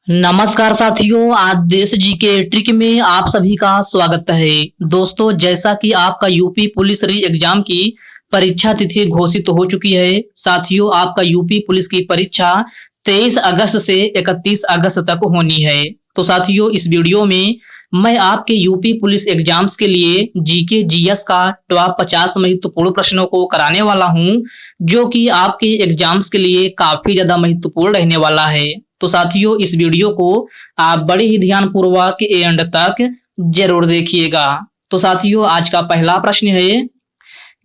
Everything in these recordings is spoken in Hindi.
नमस्कार साथियों, आज देश जी के ट्रिक में आप सभी का स्वागत है। दोस्तों, जैसा कि आपका यूपी पुलिस री एग्जाम की परीक्षा तिथि घोषित हो चुकी है। साथियों, आपका यूपी पुलिस की परीक्षा 23 अगस्त से 31 अगस्त तक होनी है। तो साथियों, इस वीडियो में मैं आपके यूपी पुलिस एग्जाम्स के लिए जीके जीएस का टॉप 50 महत्वपूर्ण प्रश्नों को कराने वाला हूं, जो कि आपके एग्जाम्स के लिए काफी ज्यादा महत्वपूर्ण रहने वाला है। तो साथियों, इस वीडियो को आप बड़े ही ध्यानपूर्वक एंड तक जरूर देखिएगा। तो साथियों, आज का पहला प्रश्न है,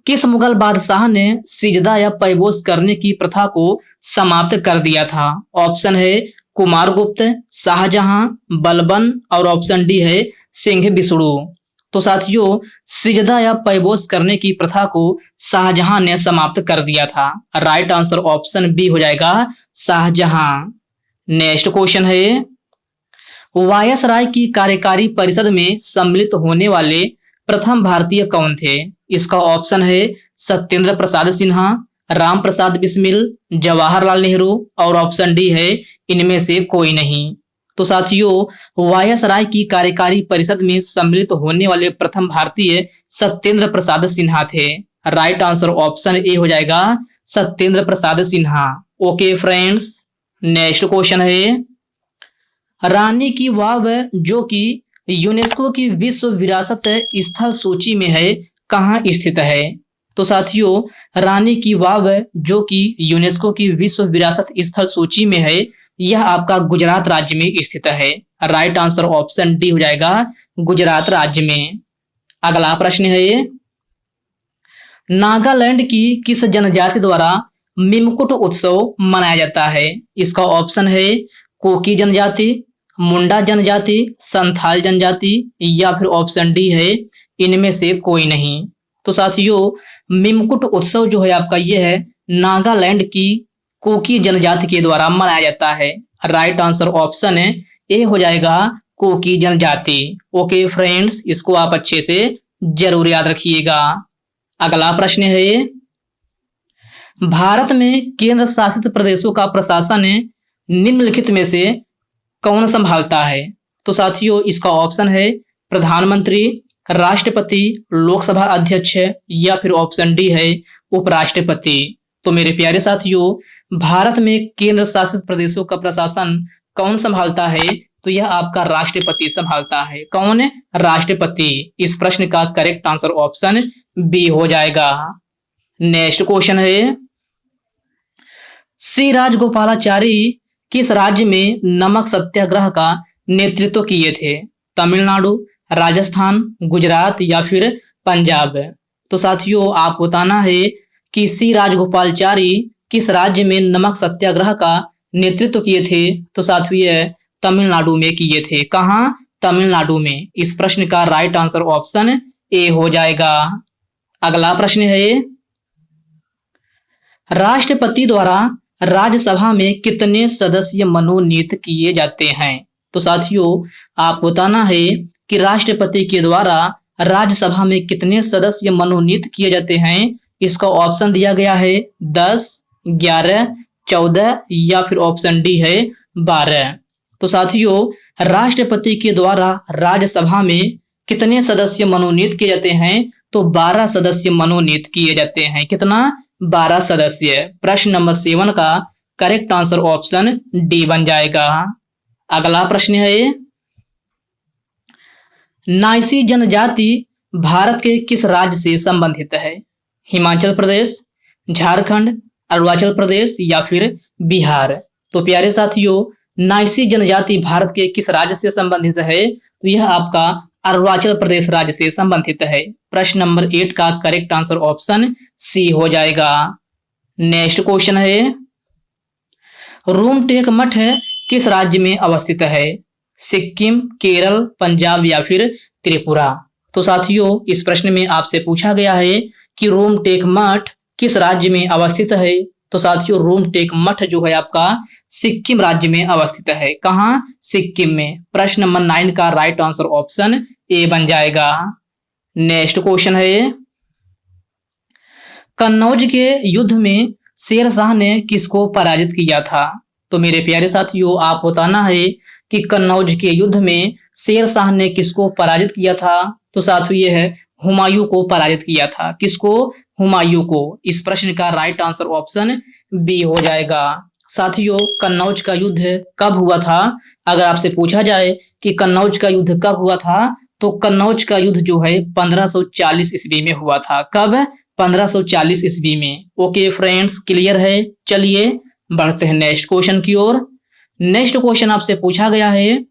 किस मुगल बादशाह ने सिजदा या पैबोस करने की प्रथा को समाप्त कर दिया था? ऑप्शन है कुमारगुप्त, शाहजहां, बलबन और ऑप्शन डी है सिंह विष्णु। तो साथियों, सिजदा या पैबोस करने की प्रथा को शाहजहां ने समाप्त कर दिया था। राइट आंसर ऑप्शन बी हो जाएगा, शाहजहां। नेक्स्ट क्वेश्चन है, वायसराय की कार्यकारी परिषद में सम्मिलित होने वाले प्रथम भारतीय कौन थे? इसका ऑप्शन है सत्येंद्र प्रसाद सिन्हा, राम प्रसाद बिस्मिल, जवाहरलाल नेहरू और ऑप्शन डी है इनमें से कोई नहीं। तो साथियों, वायसराय की कार्यकारी परिषद में सम्मिलित होने वाले प्रथम भारतीय सत्येंद्र प्रसाद सिन्हा थे। राइट आंसर ऑप्शन ए हो जाएगा, Satyendra Prasad Sinha. Okay friends, next question है, रानी की वाव जो कि यूनेस्को की विश्व विरासत स्थल सूची में है, कहाँ स्थित है? तो साथियों, रानी की वाव जो कि यूनेस्को की विश्व विरासत स्थल सूची में है, यह आपका गुजरात राज्य में स्थित है। राइट आंसर ऑप्शन डी हो जाएगा, गुजरात राज्य में। अगला प्रश्न है, नागालैंड की किस जनजाति द्वारा मिमकुट उत्सव मनाया जाता है? इसका ऑप्शन है कोकी जनजाति, मुंडा जनजाति, संथाल जनजाति या फिर ऑप्शन डी है इनमें से कोई नहीं। तो साथियों, मिमकुट उत्सव जो है आपका ये है नागालैंड की कोकी जनजाति के द्वारा मनाया जाता है। राइट आंसर ऑप्शन है ए हो जाएगा, कोकी जनजाति। ओके फ्रेंड्स, इसको आप अच्छे से जरूर याद रखिएगा। अगला प्रश्न है, भारत में केंद्र शासित प्रदेशों का प्रशासन निम्नलिखित में से कौन संभालता है? तो साथियों, इसका ऑप्शन है प्रधानमंत्री, राष्ट्रपति, लोकसभा अध्यक्ष या फिर ऑप्शन डी है उपराष्ट्रपति। तो मेरे प्यारे साथियों, भारत में केंद्र शासित प्रदेशों का प्रशासन कौन संभालता है? तो यह आपका राष्ट्रपति संभालता है। कौन? राष्ट्रपति। इस प्रश्न का करेक्ट आंसर ऑप्शन बी हो जाएगा। नेक्स्ट क्वेश्चन है, श्री राजगोपालाचारी किस राज्य में नमक सत्याग्रह का नेतृत्व किए थे? तमिलनाडु, राजस्थान, गुजरात या फिर पंजाब? तो साथियों, आप बताना है कि श्री राजगोपालाचारी किस राज्य में नमक सत्याग्रह का नेतृत्व किए थे? तो साथियों, तमिलनाडु में किए थे। कहां? तमिलनाडु में। इस प्रश्न का राइट आंसर ऑप्शन ए हो जाएगा। अगला प्रश्न है, राष्ट्रपति द्वारा राज्यसभा में कितने सदस्य मनोनीत किए जाते हैं? तो साथियों, आप बताना है कि राष्ट्रपति के द्वारा राज्यसभा में कितने सदस्य मनोनीत किए जाते हैं। इसका ऑप्शन दिया गया है 10, 11, 14 या फिर ऑप्शन डी है 12। तो साथियों, राष्ट्रपति के द्वारा राज्यसभा में कितने सदस्य मनोनीत किए जाते हैं? तो 12 सदस्य मनोनीत किए जाते हैं। कितना? 12 सदस्य। प्रश्न नंबर 7 का करेक्ट आंसर ऑप्शन डी बन जाएगा। अगला प्रश्न है, नाइसी जनजाति भारत के किस राज्य से संबंधित है? हिमाचल प्रदेश, झारखंड, अरुणाचल प्रदेश या फिर बिहार? तो प्यारे साथियों, नाइसी जनजाति भारत के किस राज्य से संबंधित है? तो यह आपका अरुणाचल प्रदेश राज्य से संबंधित है। प्रश्न नंबर 8 का करेक्ट आंसर ऑप्शन सी हो जाएगा। नेक्स्ट क्वेश्चन है, रूमटेक मठ किस राज्य में अवस्थित है? सिक्किम, केरल, पंजाब या फिर त्रिपुरा? तो साथियों, इस प्रश्न में आपसे पूछा गया है कि रूमटेक मठ किस राज्य में अवस्थित है? तो साथियों, रूमटेक मठ जो है आपका सिक्किम राज्य में अवस्थित है। कहां? सिक्किम में। प्रश्न नंबर 9 का राइट आंसर ऑप्शन ए बन जाएगा। नेक्स्ट क्वेश्चन है, कन्नौज के युद्ध में शेर शाह ने किसको पराजित किया था? तो मेरे प्यारे साथियों, आप बताना है कि कन्नौज के युद्ध में शेर शाह ने किसको पराजित किया था। तो साथियों ये है हुमायूं को पराजित किया था। किसको? हुमायूं को। इस प्रश्न का राइट आंसर ऑप्शन बी हो जाएगा। साथियों कन्नौज का युद्ध कब हुआ था? अगर आपसे पूछा जाए कि कन्नौज का युद्ध कब हुआ था, तो कन्नौज का युद्ध जो है 1540 ईस्वी में हुआ था। कब? 1540 ईस्वी में। ओके फ्रेंड्स, क्लियर है? चलिए बढ़ते हैं नेक्स्ट क्वेश्चन की ओर। नेक्स्ट क्वेश्चन आपसे पूछा गया है,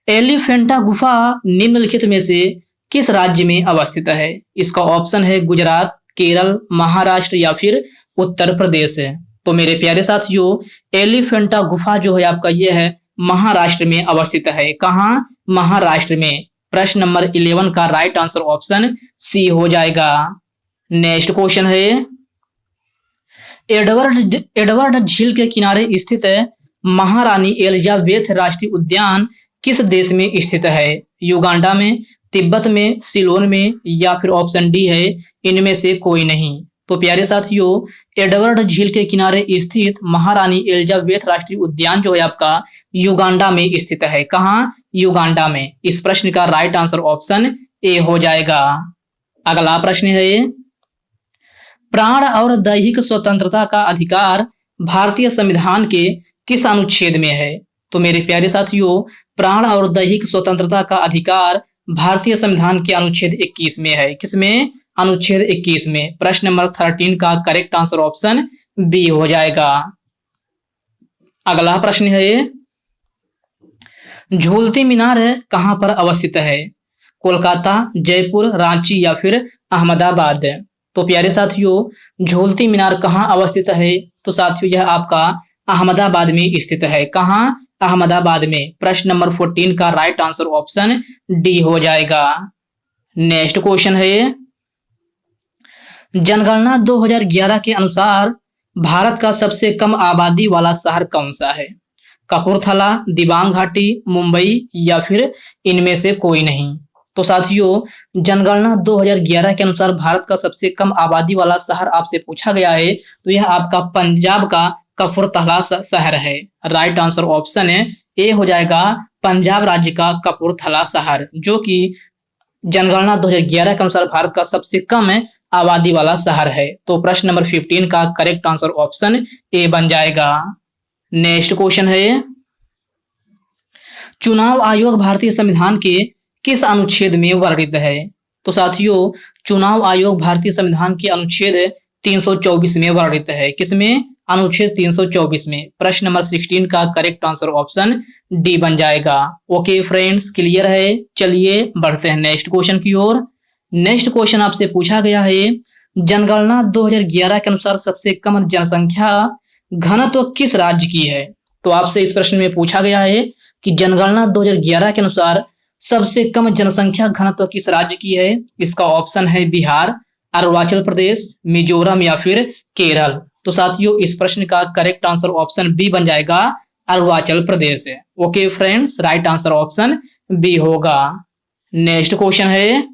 एलिफेंटा गुफा निम्नलिखित में से किस राज्य में अवस्थित है? इसका ऑप्शन है गुजरात, केरल, महाराष्ट्र या फिर उत्तर प्रदेश है। तो मेरे प्यारे साथियों, एलिफेंटा गुफा जो है आपका ये है महाराष्ट्र में अवस्थित है। कहाँ? महाराष्ट्र में। प्रश्न नंबर 11 का राइट आंसर ऑप्शन सी हो जाएगा। नेक्स्ट क्वेश्चन है, एडवर्ड झील के किनारे स्थित महारानी एलिजाबेथ राष्ट्रीय उद्यान किस देश में स्थित है? युगांडा में, तिब्बत में, सिलोन में या फिर ऑप्शन डी है इनमें से कोई नहीं। तो प्यारे साथियों, एडवर्ड झील के किनारे स्थित महारानी एलिजाबेथ राष्ट्रीय उद्यान जो है आपका युगांडा में स्थित है। कहाँ? युगांडा में। इस प्रश्न का राइट आंसर ऑप्शन ए हो जाएगा। अगला प्रश्न है, प्राण और दैहिक स्वतंत्रता का अधिकार भारतीय संविधान के किस अनुच्छेद में है? तो मेरे प्यारे साथियों, प्राण और दैहिक स्वतंत्रता का अधिकार भारतीय संविधान के अनुच्छेद 21 में है। किसमें? अनुच्छेद 21 में। प्रश्न नंबर 13 का करेक्ट आंसर ऑप्शन बी हो जाएगा। अगला प्रश्न है, झूलती मीनार कहां पर अवस्थित है? कोलकाता, जयपुर, रांची या फिर अहमदाबाद? तो प्यारे साथियों, झूलती मीनार कहां अवस्थित है? तो साथियों यह आपका अहमदाबाद में स्थित है। कहां? अहमदाबाद में। प्रश्न नंबर 14 का राइट आंसर ऑप्शन डी हो जाएगा। नेक्स्ट क्वेश्चन है, जनगणना 2011 के अनुसार भारत का सबसे कम आबादी वाला शहर कौन सा है? कपूरथला, दिबांग घाटी, मुंबई या फिर इनमें से कोई नहीं। तो साथियों जनगणना 2011 के अनुसार भारत का सबसे कम आबादी वाला शहर आपसे पूछा गया है, तो यह आपका पंजाब का कपूरथला शहर है। राइट आंसर ऑप्शन है ए हो जाएगा, पंजाब राज्य का कपूरथला शहर, जो कि जनगणना 2011 के अनुसार भारत का सबसे कम आबादी वाला शहर है। तो प्रश्न नंबर 15 का करेक्ट आंसर ऑप्शन ए बन जाएगा। नेक्स्ट क्वेश्चन है, चुनाव आयोग भारतीय संविधान के किस अनुच्छेद में वर्णित है? तो साथियों चुनाव आयोग भारतीय संविधान के अनुच्छेद 324 में वर्णित है। किसमें? अनुच्छेद 324 में। प्रश्न नंबर 16 का करेक्ट आंसर ऑप्शन डी बन जाएगा। ओके फ्रेंड्स, क्लियर है? चलिए बढ़ते हैं नेक्स्ट क्वेश्चन की ओर। नेक्स्ट क्वेश्चन आपसे पूछा गया है, जनगणना 2011 के अनुसार सबसे कम जनसंख्या घनत्व किस राज्य की है? तो आपसे इस प्रश्न में पूछा गया है कि जनगणना 2011 के अनुसार सबसे कम जनसंख्या घनत्व किस राज्य की है? इसका ऑप्शन है बिहार, अरुणाचल प्रदेश, मिजोरम या फिर केरल। तो साथियों इस प्रश्न का करेक्ट आंसर ऑप्शन बी बन जाएगा, Arunachal Pradesh. Okay friends, right answer option B होगा। नेक्स्ट क्वेश्चन है,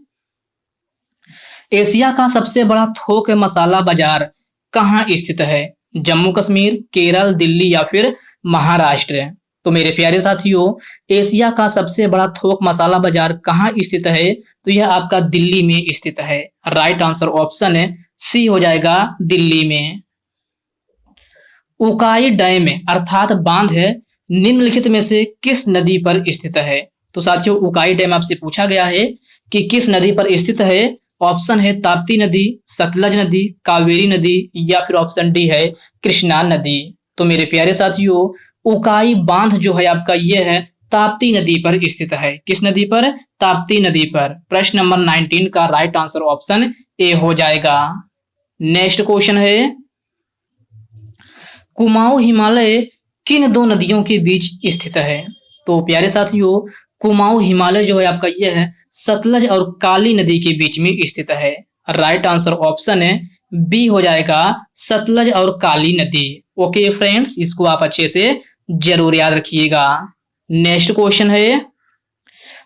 एशिया का सबसे बड़ा थोक मसाला बाजार कहाँ स्थित है? जम्मू कश्मीर, केरल, दिल्ली या फिर महाराष्ट्र? तो मेरे प्यारे साथियों एशिया का सबसे बड़ा थोक मसाला बाजार कहाँ स्थित है? तो यह आपका दिल्ली में स्थित है। राइट आंसर ऑप्शन है सी हो जाएगा, दिल्ली में। उकाई डैम अर्थात बांध निम्नलिखित में से किस नदी पर स्थित है? तो साथियों उकाई डैम आपसे पूछा गया है कि किस नदी पर स्थित है। ऑप्शन है ताप्ती नदी, सतलज नदी, कावेरी नदी या फिर ऑप्शन डी है कृष्णा नदी। तो मेरे प्यारे साथियों उकाई बांध जो है आपका ये है ताप्ती नदी पर स्थित है। किस नदी पर? ताप्ती नदी पर। प्रश्न नंबर 19 का राइट आंसर ऑप्शन ए हो जाएगा। नेक्स्ट क्वेश्चन है, कुमाऊं हिमालय किन दो नदियों के बीच स्थित है? तो प्यारे साथियों कुमाऊं हिमालय जो है आपका ये है सतलज और काली नदी के बीच में स्थित है। राइट आंसर ऑप्शन है बी हो जाएगा, सतलज और काली नदी। ओके फ्रेंड्स, इसको आप अच्छे से जरूर याद रखिएगा। नेक्स्ट क्वेश्चन है,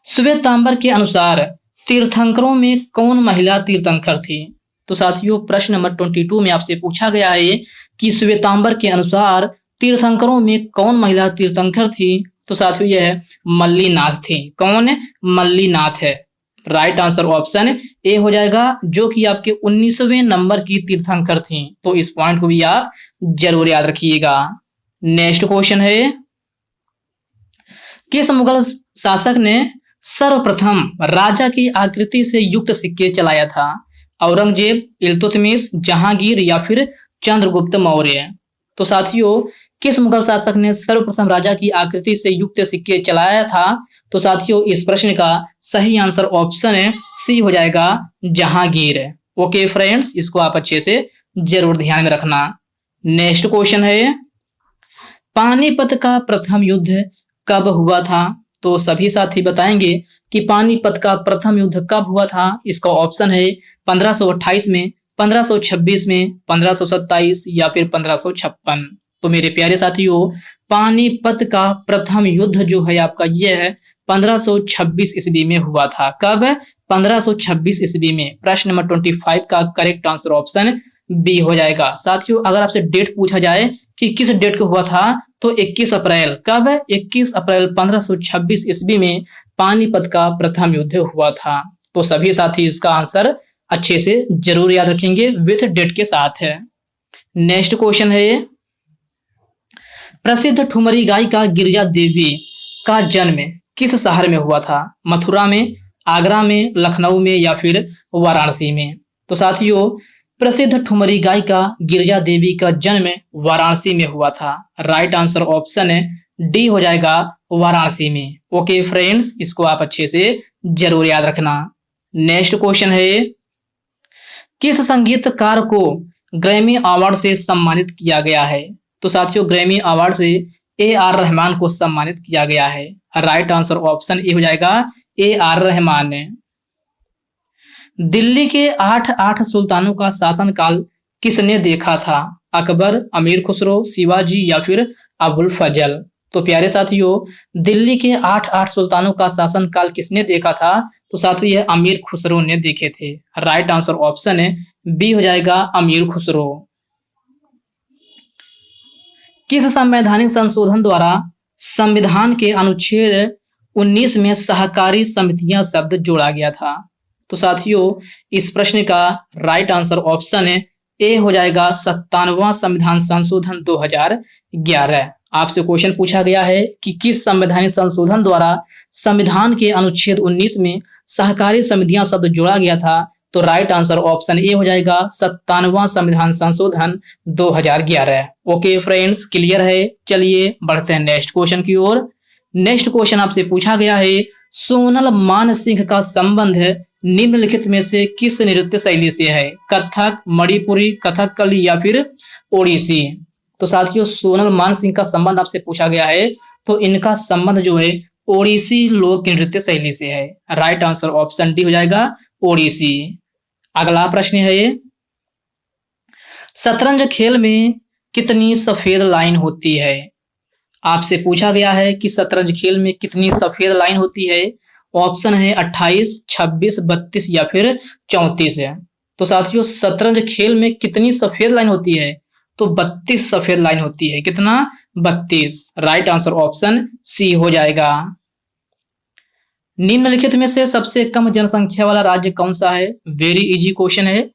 श्वेतांबर के अनुसार तीर्थंकरों में कौन महिला तीर्थंकर थी? तो साथियों प्रश्न नंबर 22 में आपसे पूछा गया है कि श्वेतांबर के अनुसार तीर्थंकरों में कौन महिला तीर्थंकर थी? तो साथियों यह है मल्लीनाथ थी। कौन? मल्लीनाथ है। राइट आंसर ऑप्शन ए हो जाएगा, जो कि आपके 19वें नंबर की तीर्थंकर थी। तो इस पॉइंट को भी आप जरूर याद रखिएगा। नेक्स्ट क्वेश्चन है, किस मुगल शासक ने सर्वप्रथम राजा की आकृति से युक्त सिक्के चलाया था? औरंगजेब, इल्तुतमिश, जहांगीर या फिर चंद्रगुप्त मौर्य? तो साथियों किस मुगल शासक ने सर्वप्रथम राजा की आकृति से युक्त सिक्के चलाया था? तो साथियों इस प्रश्न का सही आंसर ऑप्शन है सी हो जाएगा, जहांगीर। ओके फ्रेंड्स, इसको आप अच्छे से जरूर ध्यान में रखना। नेक्स्ट क्वेश्चन है, पानीपत का प्रथम युद्ध कब हुआ था? तो सभी साथी बताएंगे कि पानीपत का प्रथम युद्ध कब हुआ था। इसका ऑप्शन है 1528 में, 1526 में, 1527 या फिर 1556। तो मेरे प्यारे साथियों पानीपत का प्रथम युद्ध जो है आपका यह है 1526 ईस्वी में हुआ था। कब? 1526 ईस्वी में। प्रश्न नंबर 25 का करेक्ट आंसर ऑप्शन बी हो जाएगा। साथियों अगर आपसे डेट पूछा जाए कि किस डेट को हुआ था, तो 21 अप्रैल। कब? 21 अप्रैल 1526 ईस्वी में पानीपत का प्रथम युद्ध हुआ था। तो सभी साथी इसका आंसर अच्छे से जरूर याद रखेंगे विथ डेट के साथ है। नेक्स्ट क्वेश्चन है, प्रसिद्ध ठुमरी गायिका गिरिजा देवी का जन्म किस शहर में हुआ था? मथुरा में, आगरा में, लखनऊ में या फिर वाराणसी में? तो साथियों प्रसिद्ध ठुमरी गायिका गिरिजा देवी का जन्म वाराणसी में हुआ था। राइट आंसर ऑप्शन है डी हो जाएगा, वाराणसी में। ओके फ्रेंड्स, इसको आप अच्छे से जरूर याद रखना। नेक्स्ट क्वेश्चन है, किस संगीतकार को ग्रैमी अवार्ड से सम्मानित किया गया है? तो साथियों ग्रैमी अवार्ड से AR रहमान को सम्मानित किया गया है। राइट आंसर ऑप्शन ए हो जाएगा, AR रहमान ने। दिल्ली के 8 सुल्तानों का शासनकाल किसने देखा था? अकबर, अमीर खुसरो, शिवाजी या फिर अबुल फजल? तो प्यारे साथियों दिल्ली के 8 सुल्तानों का शासनकाल किसने देखा था? तो साथियों यह अमीर खुसरो ने देखे थे। राइट आंसर ऑप्शन है बी हो जाएगा, अमीर खुसरो। किस संवैधानिक संशोधन द्वारा संविधान के अनुच्छेद 19 में सहकारी समितियां शब्द जोड़ा गया था? तो साथियों इस प्रश्न का राइट आंसर ऑप्शन है ए हो जाएगा, 57वां संविधान संशोधन 2011। आपसे क्वेश्चन पूछा गया है कि किस संवैधानिक संशोधन द्वारा संविधान के अनुच्छेद 19 में सहकारी समितियां शब्द जोड़ा गया था? तो राइट आंसर ऑप्शन ए हो जाएगा, 57वां संविधान संशोधन 2011। ओके फ्रेंड्स, क्लियर है? चलिए बढ़ते हैं नेक्स्ट क्वेश्चन की ओर। नेक्स्ट क्वेश्चन आपसे पूछा गया है, सोनल मान सिंह का संबंध निम्नलिखित में से किस नृत्य शैली से है? कथक, मणिपुरी, कथकली या फिर ओडिसी? तो साथियों सोनल मान सिंह का संबंध आपसे पूछा गया है, तो इनका संबंध जो है ओडिसी लोक नृत्य शैली से है। राइट आंसर ऑप्शन डी हो जाएगा, ओडिसी। अगला प्रश्न है, शतरंज खेल में कितनी सफेद लाइन होती है? आपसे पूछा गया है कि शतरंज खेल में कितनी सफेद लाइन होती है। ऑप्शन है 28, 26, 32 या फिर 34 है। तो साथियों शतरंज खेल में कितनी सफेद लाइन होती है? तो 32 सफेद लाइन होती है। कितना? 32। राइट आंसर ऑप्शन सी हो जाएगा। निम्नलिखित में से सबसे कम जनसंख्या वाला राज्य कौन सा है? वेरी इजी क्वेश्चन है।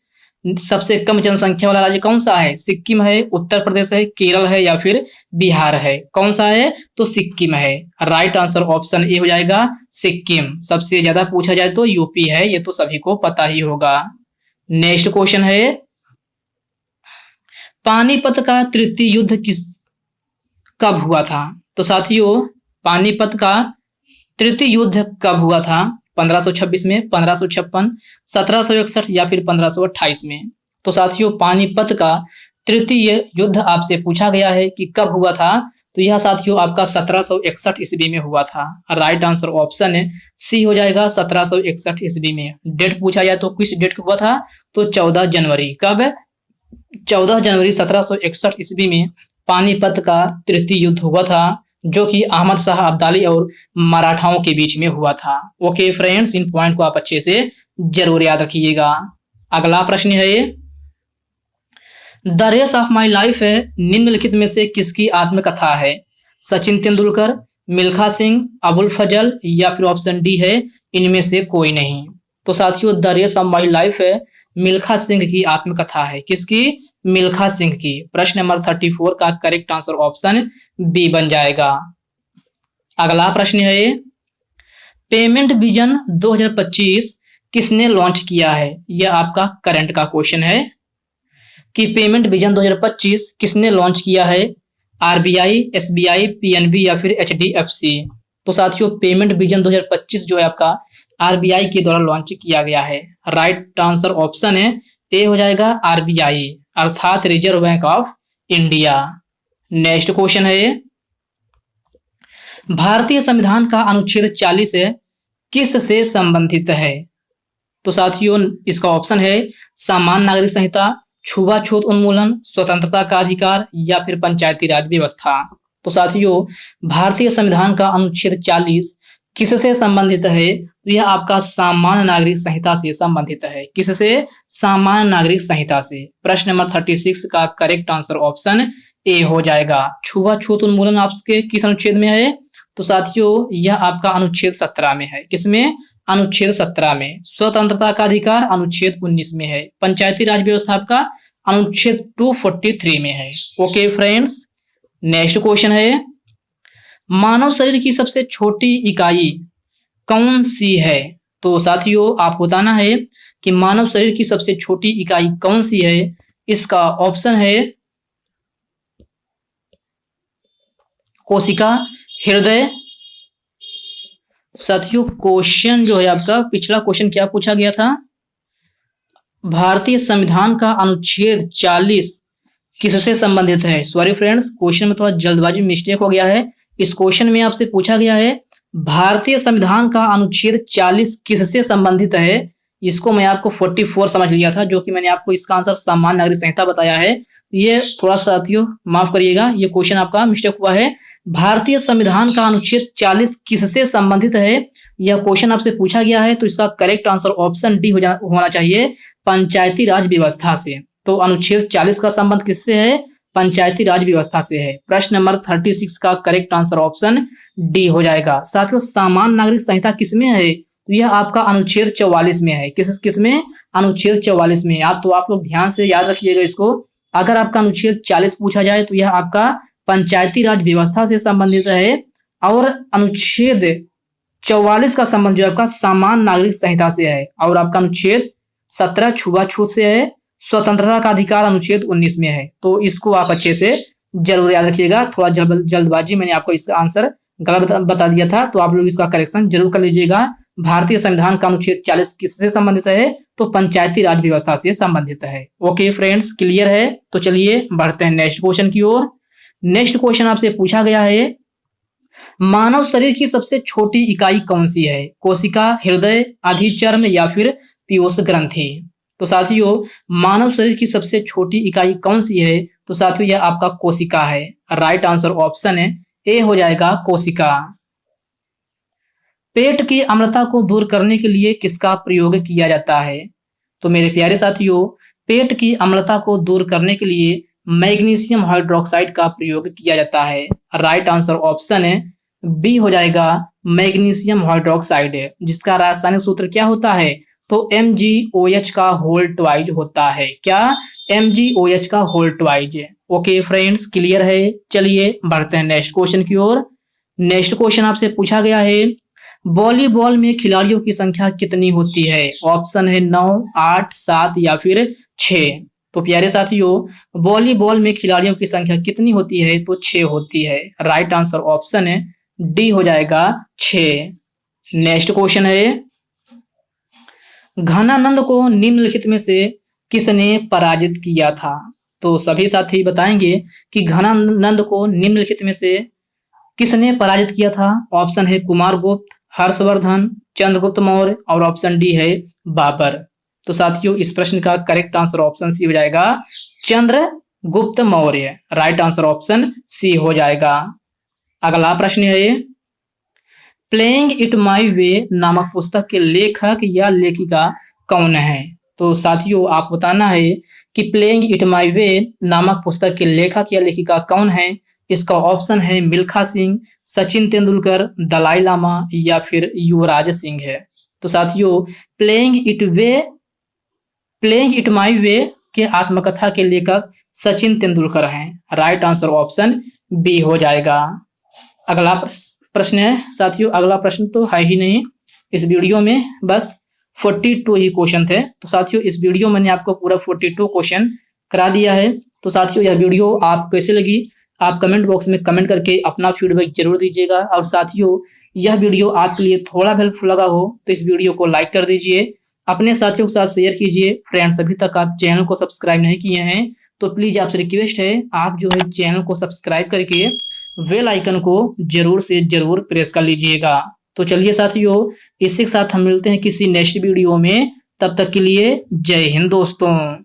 सबसे कम जनसंख्या वाला राज्य कौन सा है? सिक्किम है, उत्तर प्रदेश है, केरल है या फिर बिहार है? कौन सा है? तो सिक्किम है। राइट आंसर ऑप्शन ए हो जाएगा, सिक्किम। सबसे ज्यादा पूछा जाए तो यूपी है, ये तो सभी को पता ही होगा। नेक्स्ट क्वेश्चन है, पानीपत का तृतीय युद्ध कब हुआ था? तो साथियों पानीपत का तृतीय युद्ध कब हुआ था? 1526 में, 1556, 1761 या फिर 1528 में? तो साथियों पानीपत का तृतीय युद्ध आपसे पूछा गया है कि कब हुआ था। तो यह साथियों आपका 1761 ईस्वी में हुआ था। राइट आंसर ऑप्शन है सी हो जाएगा, 1761 ईस्वी में। डेट पूछा जाए तो किस डेट को हुआ था? तो 14 जनवरी। कब? 14 जनवरी 1761 ईस्वी में पानीपत का तृतीय युद्ध हुआ था, जो कि अहमद शाह अब्दाली और मराठाओं के बीच में हुआ था। ओके फ्रेंड्स, इन पॉइंट को आप अच्छे से जरूर याद रखिएगा। अगला प्रश्न है, the race of my life है निम्नलिखित में से किसकी आत्मकथा है? सचिन तेंदुलकर, मिल्खा सिंह, अबुल फजल या फिर ऑप्शन डी है इनमें से कोई नहीं। तो साथियों the race of my life है मिल्खा सिंह की आत्मकथा है। किसकी? मिल्खा सिंह की। प्रश्न नंबर 34 का करेक्ट आंसर ऑप्शन बी बन जाएगा। अगला प्रश्न है पेमेंट विजन 2025 किसने लॉन्च किया है? यह आपका करंट का क्वेश्चन है कि पेमेंट विजन 2025 किसने लॉन्च किया है? आरबीआई, एसबीआई, पीएनबी या फिर एचडीएफसी। तो साथियों पेमेंट विजन 2025 जो है आपका आरबीआई के द्वारा लॉन्च किया गया है। राइट आंसर ऑप्शन है ए हो जाएगा आरबीआई अर्थात reserve bank of India. Next question है भारतीय संविधान का अनुच्छेद 40 है किस से संबंधित है? तो साथियों इसका ऑप्शन है सामान्य नागरिक संहिता, छुआछूत उन्मूलन, स्वतंत्रता का अधिकार या फिर पंचायती राज व्यवस्था। तो साथियों भारतीय संविधान का अनुच्छेद 40 किससे संबंधित है? तो यह आपका सामान्य नागरिक संहिता से संबंधित है। किससे? सामान्य नागरिक संहिता से। प्रश्न नंबर 36 का करेक्ट आंसर ऑप्शन ए हो जाएगा। छुआछूत उन्मूलन आपके किस अनुच्छेद में है? तो साथियों यह आपका अनुच्छेद 17 में है। किसमें? अनुच्छेद 17 में। स्वतंत्रता का अधिकार अनुच्छेद 19 में है। पंचायती राज व्यवस्था आपका अनुच्छेद 243 में है। ओके फ्रेंड्स, नेक्स्ट क्वेश्चन है मानव शरीर की सबसे छोटी इकाई कौन सी है? तो साथियों आपको बताना है कि मानव शरीर की सबसे छोटी इकाई कौन सी है। इसका ऑप्शन है कोशिका, हृदय। साथियों क्वेश्चन जो है आपका पिछला क्वेश्चन क्या पूछा गया था? भारतीय संविधान का अनुच्छेद 40 किससे संबंधित है? सॉरी फ्रेंड्स क्वेश्चन में थोड़ा जल्दबाजी मिस्टेक हो गया है। इस क्वेश्चन में आपसे पूछा गया है भारतीय संविधान का अनुच्छेद 40 किससे संबंधित है। इसको मैं आपको 44 समझ लिया था जो कि मैंने आपको इसका आंसर सामान्य नागरिक संहिता बताया है। ये थोड़ा साथियों माफ करिएगा, ये क्वेश्चन आपका मिस्टेक हुआ है। भारतीय संविधान का अनुच्छेद 40 किससे संबंधित है यह क्वेश्चन आपसे पूछा गया है। तो इसका करेक्ट आंसर ऑप्शन डी होना चाहिए पंचायती राज व्यवस्था से। तो अनुच्छेद 40 का संबंध किससे है? पंचायती राज व्यवस्था से है। प्रश्न नंबर 36 का करेक्ट आंसर ऑप्शन डी हो जाएगा। साथियों सामान्य नागरिक संहिता किसमें है? तो यह आपका अनुच्छेद 44 में है। किसमें? अनुच्छेद 44 में। आप लोग ध्यान से याद रखिएगा इसको। अगर आपका अनुच्छेद 40 पूछा जाए तो यह आपका पंचायती राज व्यवस्था से संबंधित है और अनुच्छेद 44 का संबंध जो आपका सामान्य नागरिक संहिता से है और आपका अनुच्छेद 17 छुआछूत से है। स्वतंत्रता का अधिकार अनुच्छेद 19 में है। तो इसको आप अच्छे से जरूर याद रखिएगा। थोड़ा जल्दबाजी मैंने आपको इसका आंसर गलत बता दिया था तो आप लोग इसका करेक्शन जरूर कर लीजिएगा। भारतीय संविधान का अनुच्छेद 40 किससे संबंधित है? तो पंचायती राज व्यवस्था से संबंधित है। ओके फ्रेंड्स क्लियर है? तो चलिए बढ़ते हैं नेक्स्ट क्वेश्चन की ओर। नेक्स्ट क्वेश्चन आपसे पूछा गया है मानव शरीर की सबसे छोटी इकाई कौन सी है? कोशिका, हृदय, अधिचर्म या फिर पीयूष ग्रंथि। तो साथियों मानव शरीर की सबसे छोटी इकाई कौन सी है? तो साथियों यह आपका कोशिका है। राइट आंसर ऑप्शन है ए हो जाएगा कोशिका। पेट की अम्लता को दूर करने के लिए किसका प्रयोग किया जाता है? तो मेरे प्यारे साथियों पेट की अम्लता को दूर करने के लिए मैग्नीशियम हाइड्रोक्साइड का प्रयोग किया जाता है। राइट आंसर ऑप्शन है बी हो जाएगा मैग्नीशियम हाइड्रोक्साइड, जिसका रासायनिक सूत्र क्या होता है? तो MgOH का होल ट्वाइज होता है। क्या? MgOH का whole twice. Okay friends clear है? चलिए बढ़ते हैं नेक्स्ट क्वेश्चन की ओर। नेक्स्ट क्वेश्चन आपसे पूछा गया है वॉलीबॉल में खिलाड़ियों की संख्या कितनी होती है? ऑप्शन है 9, 8, 7 या फिर 6। तो प्यारे साथियों वॉलीबॉल में खिलाड़ियों की संख्या कितनी होती है? तो 6 होती है। राइट आंसर ऑप्शन है डी हो जाएगा 6। नेक्स्ट क्वेश्चन है घनानंद को निम्नलिखित में से किसने पराजित किया था? तो सभी साथी बताएंगे कि घनानंद को निम्नलिखित में से किसने पराजित किया था? ऑप्शन है कुमारगुप्त, हर्षवर्धन, चंद्रगुप्त मौर्य और ऑप्शन डी है बाबर। तो साथियों इस प्रश्न का करेक्ट आंसर ऑप्शन सी हो जाएगा Chandragupta Maurya. Right answer option C हो जाएगा। अगला प्रश्न है प्लेइंग इट माई वे नामक पुस्तक के लेखक या लेखिका कौन है? तो साथियों आप बताना है कि प्लेइंग इट माई वे नामक पुस्तक के लेखक या लेखिका कौन है। इसका ऑप्शन है मिल्खा सिंह, सचिन तेंदुलकर, दलाई लामा या फिर युवराज सिंह है। तो साथियों प्लेइंग इट माई वे के आत्मकथा के लेखक सचिन तेंदुलकर हैं। राइट आंसर ऑप्शन बी हो जाएगा। अगला प्रश्न है साथियों, अगला प्रश्न तो है ही नहीं इस वीडियो में, बस 42 ही क्वेश्चन थे। तो साथियों इस वीडियो मैंने आपको पूरा 42 क्वेश्चन करा दिया है। तो साथियों यह वीडियो आप कैसे लगी आप कमेंट बॉक्स में कमेंट करके अपना फीडबैक जरूर दीजिएगा। और साथियों यह वीडियो आपके लिए थोड़ा हेल्पफुल लगा हो तो इस वीडियो को लाइक कर दीजिए, अपने साथियों के साथ शेयर कीजिए। फ्रेंड्स अभी तक आप चैनल को सब्सक्राइब नहीं किए हैं तो प्लीज आपसे रिक्वेस्ट है आप जो है चैनल को सब्सक्राइब करके बेल आइकन को जरूर से जरूर प्रेस कर लीजिएगा। तो चलिए साथियों इसी के साथ हम मिलते हैं किसी नेक्स्ट वीडियो में, तब तक के लिए जय हिंद दोस्तों।